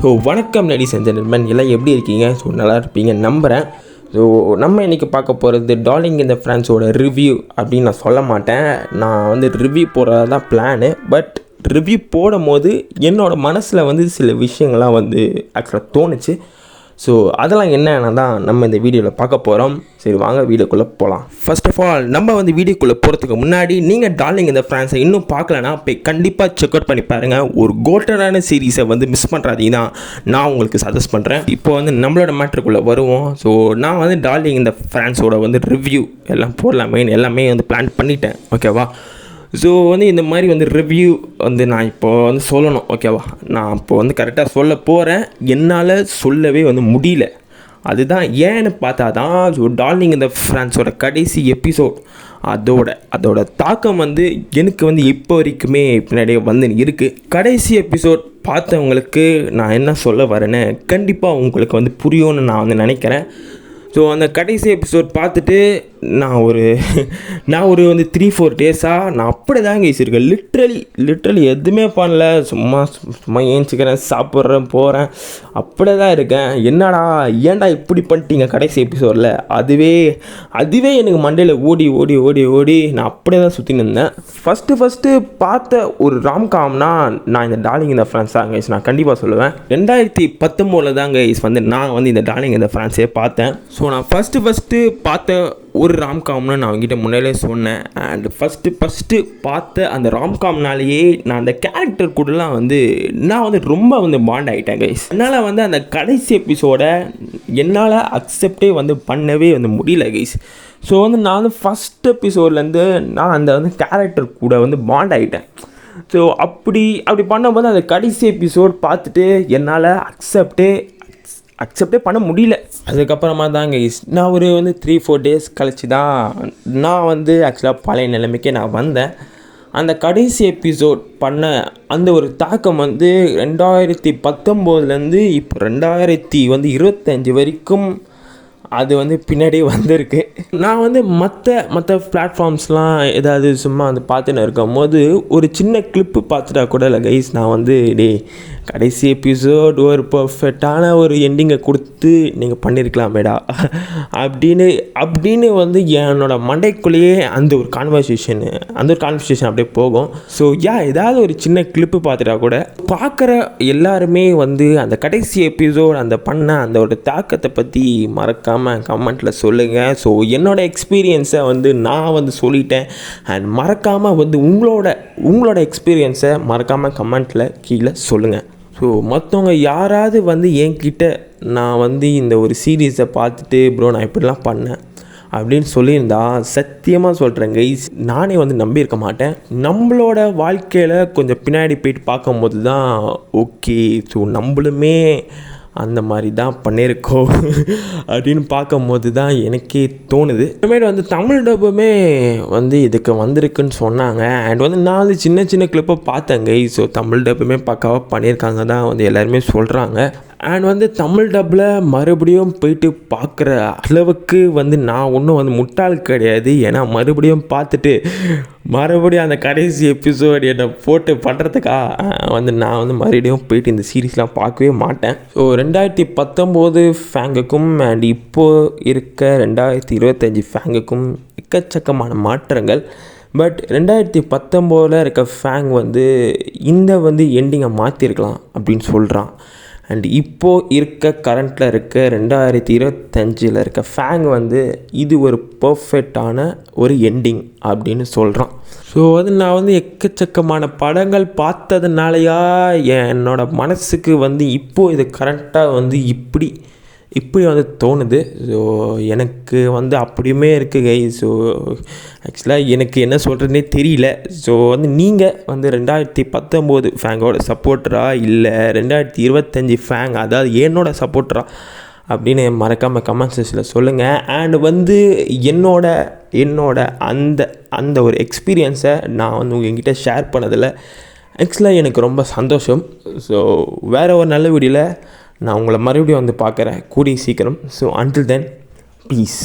So வணக்கம் ladies and gentleman, எல்லாம் எப்படி இருக்கீங்க? ஸோ நல்லா இருப்பீங்க நம்புகிறேன். ஸோ நம்ம இன்றைக்கி பார்க்க போகிறது டார்லிங் இன் த ஃப்ரான்ஸோட ரிவ்யூ அப்படின்னு நான் சொல்ல மாட்டேன். நான் வந்து ரிவ்யூ போடுறது தான் பிளானு. பட் ரிவ்யூ போடும் போது என்னோடய மனசில் வந்து சில விஷயங்கள்லாம் வந்து ஆக்சுவலாக தோணுச்சு. ஸோ அதெல்லாம் என்னென்னா தான் நம்ம இந்த வீடியோவில் பார்க்க போகிறோம். சரி வாங்க வீடியோக்குள்ளே போகலாம். ஃபர்ஸ்ட் ஆஃப் ஆல் நம்ம வந்து வீடியோக்குள்ளே போகிறதுக்கு முன்னாடி நீங்கள் டார்லிங் இன் த ஃப்ரான்ஸை இன்னும் பார்க்கலன்னா போய் கண்டிப்பாக செக் அவுட் பண்ணி பாருங்கள். ஒரு கோல்டனான சீரீஸை வந்து மிஸ் பண்ணுறாதீங்க தான் நான் உங்களுக்கு சஜஸ்ட் பண்ணுறேன். இப்போ வந்து நம்மளோட மேட்ருக்குள்ளே வருவோம். ஸோ நான் வந்து டார்லிங் இன் த ஃப்ரான்ஸோட வந்து ரிவ்யூ எல்லாம் போடலாமே எல்லாமே வந்து பிளான் பண்ணிட்டேன். ஓகேவா? ஸோ வந்து இந்த மாதிரி வந்து ரிவ்யூ வந்து நான் இப்போ வந்து சொல்லணும். ஓகேவா? நான் இப்போ வந்து கரெக்டாக சொல்ல போகிறேன். என்னால் சொல்லவே வந்து முடியல. அதுதான் ஏன்னு பார்த்தா தான் ஸோ டார்லிங் இன் த ஃப்ரான்ஸோட கடைசி எபிசோட் அதோட தாக்கம் வந்து எனக்கு வந்து இப்போ வரைக்குமே பின்னாடியே வந்து இருக்குது. கடைசி எபிசோட் பார்த்தவங்களுக்கு நான் என்ன சொல்ல வரேன்னு கண்டிப்பாக உங்களுக்கு வந்து புரியும்னு நான் வந்து நினைக்கிறேன். ஸோ அந்த கடைசி எபிசோட் பார்த்துட்டு நான் ஒரு வந்து 3-4 டேஸாக நான் அப்படி தாங்க இருக்கேன். லிட்ரலி எதுவுமே பண்ணல. சும்மா ஏஞ்சிக்கிறேன், சாப்பிட்றேன், போகிறேன், அப்படியே தான் இருக்கேன். ஏன்டா இப்படி பண்ணிட்டீங்க கடைசி எபிசோடில்? அதுவே எனக்கு மண்டையில் ஓடி நான் அப்படியே தான் சுற்றின்னு இருந்தேன். ஃபஸ்ட்டு பார்த்த ஒரு ராம்காம்னா நான் இந்த டார்லிங் இன் த ஃப்ரான்ஸ் தான் கைஸ் நான் கண்டிப்பாக சொல்லுவேன். 2019 தான் கைஸ் வந்து நான் வந்து இந்த டார்லிங் இன் த ஃப்ரான்ஸே பார்த்தேன். ஸோ நான் ஃபஸ்ட்டு பார்த்த ஒரு ராம்காம்னு நான் அவங்ககிட்ட முன்னாடியே சொன்னேன். அண்ட் ஃபஸ்ட்டு பார்த்த அந்த ராம்காம்னாலேயே நான் அந்த கேரக்டர் கூடலாம் வந்து நான் வந்து ரொம்ப வந்து பாண்ட் ஆகிட்டேன் கைஸ். என்னால் வந்து அந்த கடைசி எபிசோடை என்னால் அக்செப்டே வந்து பண்ணவே வந்து முடியல கைஸ். ஸோ வந்து நான் வந்து ஃபஸ்ட் எபிசோட்லேருந்து நான் அந்த வந்து கேரக்டர் கூட வந்து பாண்ட் ஆகிட்டேன். ஸோ அப்படி பண்ணும்போது அந்த கடைசி எபிசோட் பார்த்துட்டு என்னால் அக்செப்டே பண்ண முடியல. அதுக்கப்புறமா தாங்க நான் ஒரு வந்து 3-4 டேஸ் கழிச்சு தான் நான் வந்து ஆக்சுவலாக பழைய நிலைமைக்கே நான் வந்தேன். அந்த கடைசி எபிசோட் பண்ண அந்த ஒரு தாக்கம் வந்து 2019 இப்போ 2025 வரைக்கும் அது வந்து பின்னாடியே வந்திருக்கு. நான் வந்து மற்ற பிளாட்ஃபார்ம்ஸ்லாம் ஏதாவது சும்மா வந்து பார்த்துன்னு இருக்கும் போது ஒரு சின்ன கிளிப்பு பார்த்துட்டா கூட இல்லை கைஸ், நான் வந்து கடைசி எபிசோட் ஒரு பர்ஃபெக்டான ஒரு எண்டிங்கை கொடுத்து நீங்கள் பண்ணியிருக்கலாமேடா அப்படின்னு வந்து என்னோடய மண்டைக்குள்ளேயே அந்த ஒரு கான்வர்சேஷன் அப்படியே போகும். ஸோ ஏதாவது ஒரு சின்ன கிளிப்பு பார்த்துட்டா கூட பார்க்குற எல்லாருமே வந்து அந்த கடைசி எபிசோட் அந்த ஒரு தாக்கத்தை பற்றி மறக்காமல் கமெண்ட்டில் சொல்லுங்கள். ஸோ என்னோடய எக்ஸ்பீரியன்ஸை வந்து நான் வந்து சொல்லிட்டேன். அண்ட் மறக்காமல் வந்து உங்களோட எக்ஸ்பீரியன்ஸை மறக்காமல் கமெண்ட்டில் கீழே சொல்லுங்கள். ஸோ மற்றவங்க யாராவது வந்து என்கிட்ட நான் வந்து இந்த ஒரு சீரீஸை பார்த்துட்டு ப்ரோ நான் இப்படிலாம் பண்ணேன் அப்படின்னு சொல்லியிருந்தா சத்தியமாக சொல்கிறேன் கைஸ், நானே வந்து நம்பியிருக்க மாட்டேன். நம்மளோட வாழ்க்கையில் கொஞ்சம் பின்னாடி போயிட்டு பார்க்கும்போது தான் ஓகே, ஸோ நம்மளுமே அந்த மாதிரி தான் பண்ணியிருக்கோம் அப்படின்னு பார்க்கும்போது தான் எனக்கே தோணுது. இனிமேல் வந்து தமிழ் டப்புமே வந்து இதுக்கு வந்திருக்குன்னு சொன்னாங்க. அண்ட் வந்து நான் வந்து சின்ன கிளிப்பை பார்த்தேங்க. ஸோ தமிழ் டப்புமே பக்காவாக பண்ணியிருக்காங்க தான் வந்து எல்லாருமே சொல்கிறாங்க. அண்ட் வந்து தமிழ் டப்பில் மறுபடியும் போயிட்டு பார்க்குற அளவுக்கு வந்து நான் ஒன்றும் வந்து முட்டாள் கிடையாது. ஏன்னா மறுபடியும் பார்த்துட்டு மறுபடியும் அந்த கடைசி எபிசோட் என்னை போட்டு பண்ணுறதுக்கா வந்து நான் வந்து மறுபடியும் போயிட்டு இந்த சீரீஸ்லாம் பார்க்கவே மாட்டேன். ஸோ 2019 ஃபேங்குக்கும் அண்ட் இப்போது இருக்க 2025 ஃபேங்குக்கும் எக்கச்சக்கமான மாற்றங்கள். பட் 2019 இருக்க ஃபேங் வந்து இந்த வந்து எண்டிங்கை மாற்றிருக்கலாம் அப்படின்னு சொல்கிறான். அண்ட் இப்போது இருக்க கரண்ட்டில் இருக்க 2025 இருக்க ஃபேங் வந்து இது ஒரு பர்ஃபெக்டான ஒரு எண்டிங் அப்படின்னு சொல்கிறான். ஸோ அது நான் வந்து எக்கச்சக்கமான படங்கள் பார்த்ததுனாலயா என்னோடய மனசுக்கு வந்து இப்போது இது கரெக்டாக வந்து இப்படி வந்து தோணுது. ஸோ எனக்கு வந்து அப்படியுமே இருக்குது கை. ஸோ ஆக்சுவலாக எனக்கு என்ன சொல்கிறதுனே தெரியல. ஸோ வந்து நீங்கள் வந்து 2019 ஃபேங்கோட சப்போர்ட்டரா இல்லை 2025 ஃபேங் அதாவது என்னோட சப்போர்ட்டரா அப்படின்னு மறக்காமல் கமெண்ட் செக்ஷனில் சொல்லுங்கள். அண்ட் வந்து என்னோட அந்த ஒரு எக்ஸ்பீரியன்ஸை நான் வந்து உங்ககிட்ட ஷேர் பண்ணதில் ஆக்சுவலாக எனக்கு ரொம்ப சந்தோஷம். ஸோ வேறு ஒரு நல்ல வீடியோவில் நான் உங்களை மறுபடியும் வந்து பார்க்குறேன் கூடிய சீக்கிரம். So until then piece.